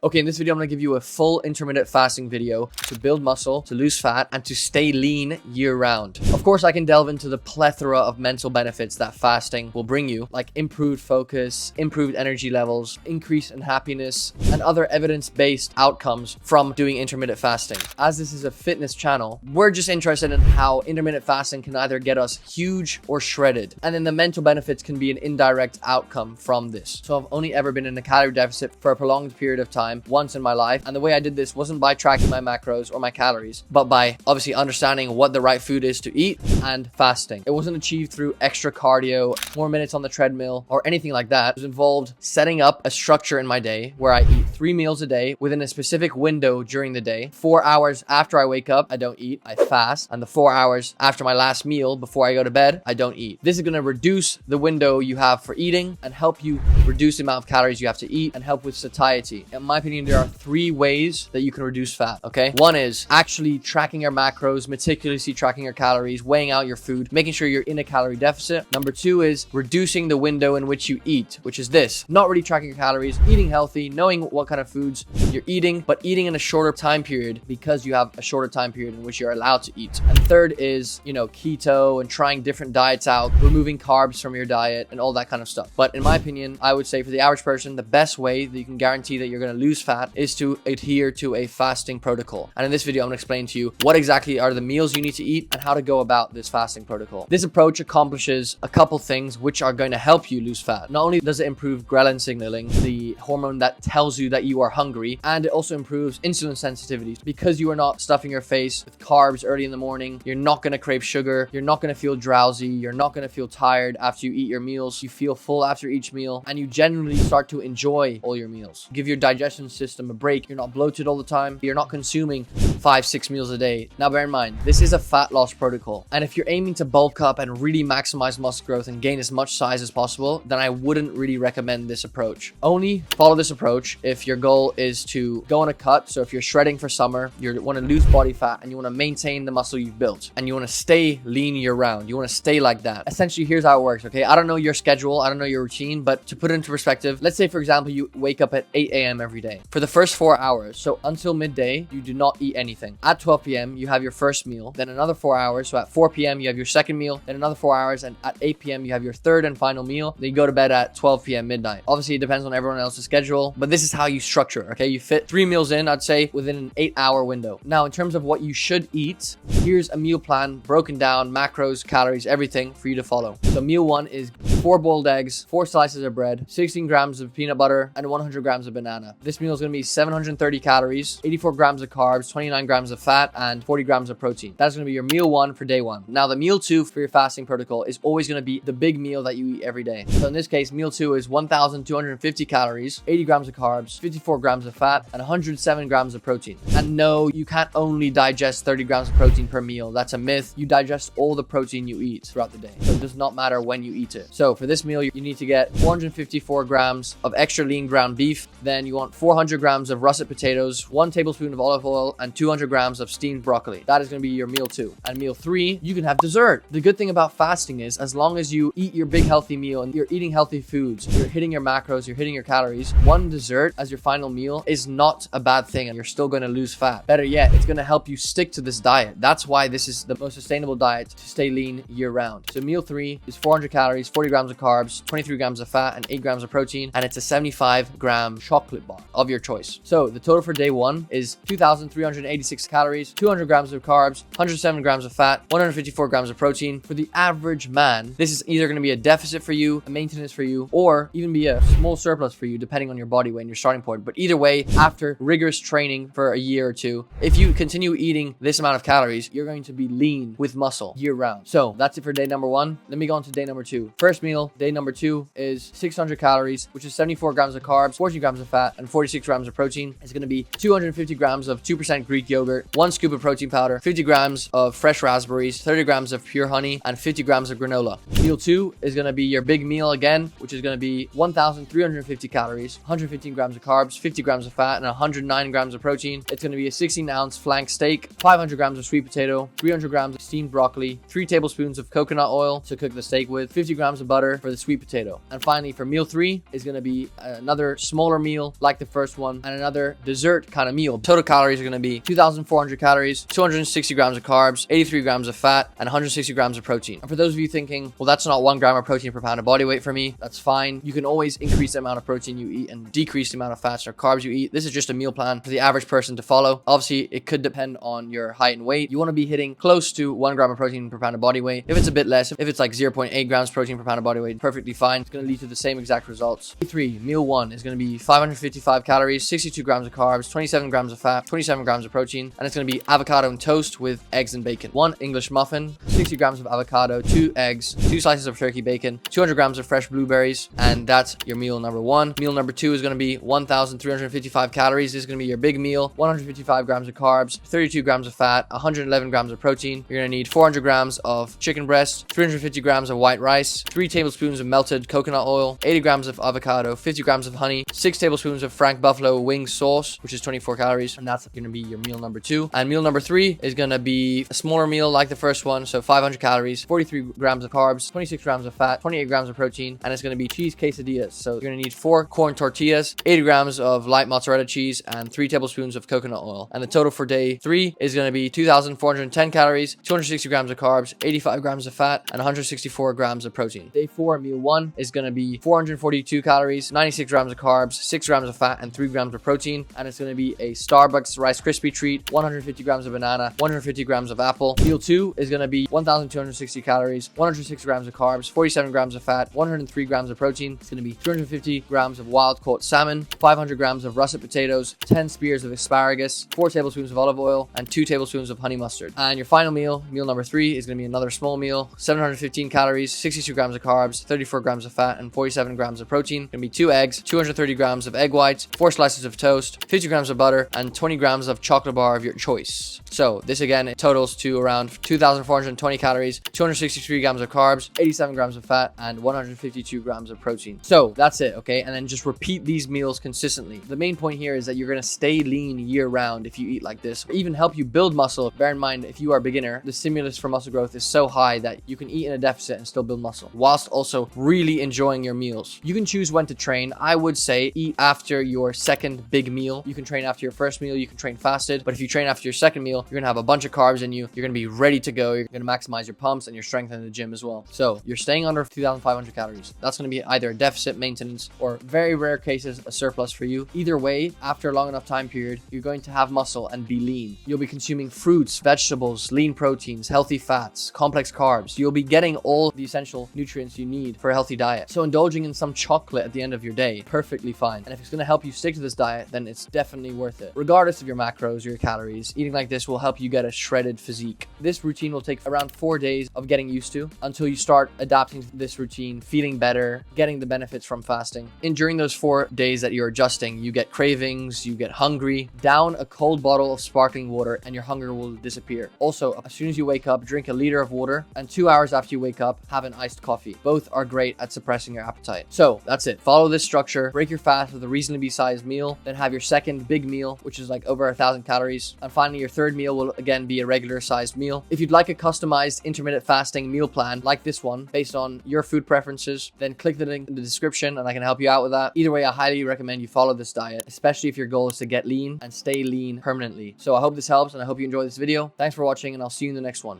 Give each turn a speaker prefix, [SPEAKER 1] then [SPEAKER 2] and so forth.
[SPEAKER 1] Okay, in this video, I'm gonna give you a full intermittent fasting video to build muscle, to lose fat, and to stay lean year round. Of course, I can delve into the plethora of mental benefits that fasting will bring you, like improved focus, improved energy levels, increase in happiness, and other evidence-based outcomes from doing intermittent fasting. As this is a fitness channel, we're just interested in how intermittent fasting can either get us huge or shredded. And then the mental benefits can be an indirect outcome from this. So I've only ever been in a calorie deficit for a prolonged period of time once in my life, and the way I did this wasn't by tracking my macros or my calories, but by obviously understanding what the right food is to eat and fasting. It wasn't achieved through extra cardio, more minutes on the treadmill, or anything like that. It was involved setting up a structure in my day where I eat 3 meals a day within a specific window during the day. 4 hours after I wake up, I don't eat, I fast, and the 4 hours after my last meal before I go to bed, I don't eat. This is going to reduce the window you have for eating and help you reduce the amount of calories you have to eat and help with satiety. In my opinion, there are 3 ways that you can reduce fat, okay? One is actually tracking your macros, meticulously tracking your calories, weighing out your food, making sure you're in a calorie deficit. Number 2 is reducing the window in which you eat, which is this: not really tracking your calories, eating healthy, knowing what kind of foods you're eating, but eating in a shorter time period because you have a shorter time period in which you're allowed to eat. And third is, keto and trying different diets out, removing carbs from your diet and all that kind of stuff. But in my opinion, I would say for the average person, the best way that you can guarantee that you're going to lose fat is to adhere to a fasting protocol. And in this video, I'm going to explain to you what exactly are the meals you need to eat and how to go about this fasting protocol. This approach accomplishes a couple things which are going to help you lose fat. Not only does it improve ghrelin signaling, the hormone that tells you that you are hungry, and it also improves insulin sensitivity. Because you are not stuffing your face with carbs early in the morning, you're not going to crave sugar, you're not going to feel drowsy, you're not going to feel tired after you eat your meals, you feel full after each meal, and you generally start to enjoy all your meals. Give your digestion system a break. You're not bloated all the time. You're not consuming 5-6 meals a day. Now bear in mind, this is a fat loss protocol, and if you're aiming to bulk up and really maximize muscle growth and gain as much size as possible, then I wouldn't really recommend this approach. Only follow this approach if your goal is to go on a cut. So if you're shredding for summer, you want to lose body fat and you want to maintain the muscle you've built, and you want to stay lean year round, you want to stay like that. Essentially, here's how it works, okay? I don't know your schedule, I don't know your routine, but to put it into perspective, let's say for example you wake up at 8 a.m. every day. For the first 4 hours, so until midday, you do not eat anything. At 12 p.m. you have your first meal, then another 4 hours. So at 4 p.m. you have your second meal, then another 4 hours, and at 8 p.m. you have your third and final meal. Then you go to bed at 12 p.m. midnight. Obviously, it depends on everyone else's schedule, but this is how you structure, okay? You fit 3 meals in, I'd say, within an 8-hour window. Now, in terms of what you should eat, here's a meal plan broken down, macros, calories, everything for you to follow. So meal 1 is 4 boiled eggs, 4 slices of bread, 16 grams of peanut butter, and 100 grams of banana. This meal is going to be 730 calories, 84 grams of carbs, 29 grams of fat, and 40 grams of protein. That's going to be your meal 1 for day 1. Now, the meal 2 for your fasting protocol is always going to be the big meal that you eat every day. So in this case, meal 2 is 1,250 calories, 80 grams of carbs, 54 grams of fat, and 107 grams of protein. And no, you can't only digest 30 grams of protein per meal. That's a myth. You digest all the protein you eat throughout the day. So it does not matter when you eat it. So for this meal, you need to get 454 grams of extra lean ground beef. Then you want 400 grams of russet potatoes, 1 tablespoon of olive oil, and 200 grams of steamed broccoli. That is going to be your meal 2. And meal 3, you can have dessert. The good thing about fasting is as long as you eat your big healthy meal and you're eating healthy foods, you're hitting your macros, you're hitting your calories, 1 dessert as your final meal is not a bad thing, and you're still going to lose fat. Better yet, it's going to help you stick to this diet. That's why this is the most sustainable diet to stay lean year round. So meal 3 is 400 calories, 40 grams of carbs, 23 grams of fat, and 8 grams of protein, and it's a 75-gram chocolate bar of your choice. So the total for day 1 is 2,386 calories, 200 grams of carbs, 107 grams of fat, 154 grams of protein. For the average man, this is either going to be a deficit for you, a maintenance for you, or even be a small surplus for you, depending on your body weight and your starting point. But either way, after rigorous training for a year or two, if you continue eating this amount of calories, you're going to be lean with muscle year round. So that's it for day number 1. Let me go on to day number 2. First meal, day number 2 is 600 calories, which is 74 grams of carbs, 40 grams of fat, and 46 grams of protein. It's going to be 250 grams of 2% Greek yogurt, 1 scoop of protein powder, 50 grams of fresh raspberries, 30 grams of pure honey, and 50 grams of granola. Meal 2 is going to be your big meal again, which is going to be 1,350 calories, 115 grams of carbs, 50 grams of fat, and 109 grams of protein. It's going to be a 16-ounce flank steak, 500 grams of sweet potato, 300 grams of steamed broccoli, 3 tablespoons of coconut oil to cook the steak with, 50 grams of butter for the sweet potato. And finally, for meal 3 is going to be another smaller meal like the first one, and another dessert kind of meal. Total calories are going to be 2,400 calories, 260 grams of carbs, 83 grams of fat, and 160 grams of protein. And for those of you thinking, well, that's not 1 gram of protein per pound of body weight for me, that's fine. You can always increase the amount of protein you eat and decrease the amount of fats or carbs you eat. This is just a meal plan for the average person to follow. Obviously, it could depend on your height and weight. You want to be hitting close to 1 gram of protein per pound of body weight. If it's a bit less, if it's like 0.8 grams protein per pound of body weight, perfectly fine. It's going to lead to the same exact results. Day 3, meal 1 is going to be 555 calories, 62 grams of carbs, 27 grams of fat, 27 grams of protein, and it's going to be avocado and toast with eggs and bacon. 1 English muffin, 60 grams of avocado, 2 eggs, 2 slices of turkey bacon, 200 grams of fresh blueberries, and that's your meal number 1. Meal number 2 is going to be 1,355 calories. This is going to be your big meal, 155 grams of carbs, 32 grams of fat, 111 grams of protein. You're going to need 400 grams of chicken breast, 350 grams of white rice, 3 tablespoons of melted coconut oil, 80 grams of avocado, 50 grams of honey, 6 tablespoons of Frank Buffalo wing sauce, which is 24 calories, and that's going to be your meal number 2. And meal number 3 is going to be a smaller meal like the first one, so 500 calories, 43 grams of carbs, 26 grams of fat, 28 grams of protein, and it's going to be cheese quesadillas. So you're going to need 4 corn tortillas, 80 grams of light mozzarella cheese, and 3 tablespoons of coconut oil. And the total for day 3 is going to be 2,410 calories, 260 grams of carbs, 85 grams of fat, and 164 grams of protein. Day 4, meal 1 is going to be 442 calories, 96 grams of carbs, 6 grams of fat, and 3 grams of protein. And it's going to be a Starbucks Rice Krispie treat, 150 grams of banana, 150 grams of apple. Meal 2 is going to be 1,260 calories, 106 grams of carbs, 47 grams of fat, 103 grams of protein. It's going to be 250 grams of wild caught salmon, 500 grams of russet potatoes, 10 spears of asparagus, 4 tablespoons of olive oil, and 2 tablespoons of honey mustard. And your final meal, meal number 3, is going to be another small meal, 715 calories, 62 grams of carbs, 34 grams of fat, and 47 grams of protein. Going to be 2 eggs, 230 grams of egg whites, 4 slices of toast, 50 grams of butter, and 20 grams of chocolate bar of your choice. So this again, it totals to around 2,420 calories, 263 grams of carbs, 87 grams of fat, and 152 grams of protein. So that's it, okay? And then just repeat these meals consistently. The main point here is that you're going to stay lean year round if you eat like this. Even help you build muscle. Bear in mind, if you are a beginner, the stimulus for muscle growth is so high that you can eat in a deficit and still build muscle, whilst also really enjoying your meals. You can choose when to train. I would say eat after your second big meal. You can train after your first meal, you can train fasted, but if you train after your second meal, you're gonna have a bunch of carbs in you. You're gonna be ready to go. You're gonna maximize your pumps and your strength in the gym as well. So you're staying under 2,500 calories. That's gonna be either a deficit, maintenance, or very rare cases, a surplus for you. Either way, after a long enough time period, you're going to have muscle and be lean. You'll be consuming fruits, vegetables, lean proteins, healthy fats, complex carbs. You'll be getting all the essential nutrients you need for a healthy diet. So indulging in some chocolate at the end of your day, perfectly fine. And if it's gonna help you stick to this diet, then it's definitely worth it. Regardless of your macros, your calories, eating like this will help you get a shredded physique. This routine will take around 4 days of getting used to until you start adapting to this routine, feeling better, getting the benefits from fasting. And during those 4 days that you're adjusting, you get cravings, you get hungry. Down a cold bottle of sparkling water and your hunger will disappear. Also, as soon as you wake up, drink a liter of water, and 2 hours after you wake up, have an iced coffee. Both are great at suppressing your appetite. So that's it. Follow this structure, break your fast with a reasonably sized meal, then have your second big meal, which is like over 1,000 calories. And finally, your third meal will again be a regular sized meal. If you'd like a customized intermittent fasting meal plan like this one, based on your food preferences, then click the link in the description and I can help you out with that. Either way, I highly recommend you follow this diet, especially if your goal is to get lean and stay lean permanently. So I hope this helps and I hope you enjoy this video. Thanks for watching and I'll see you in the next one.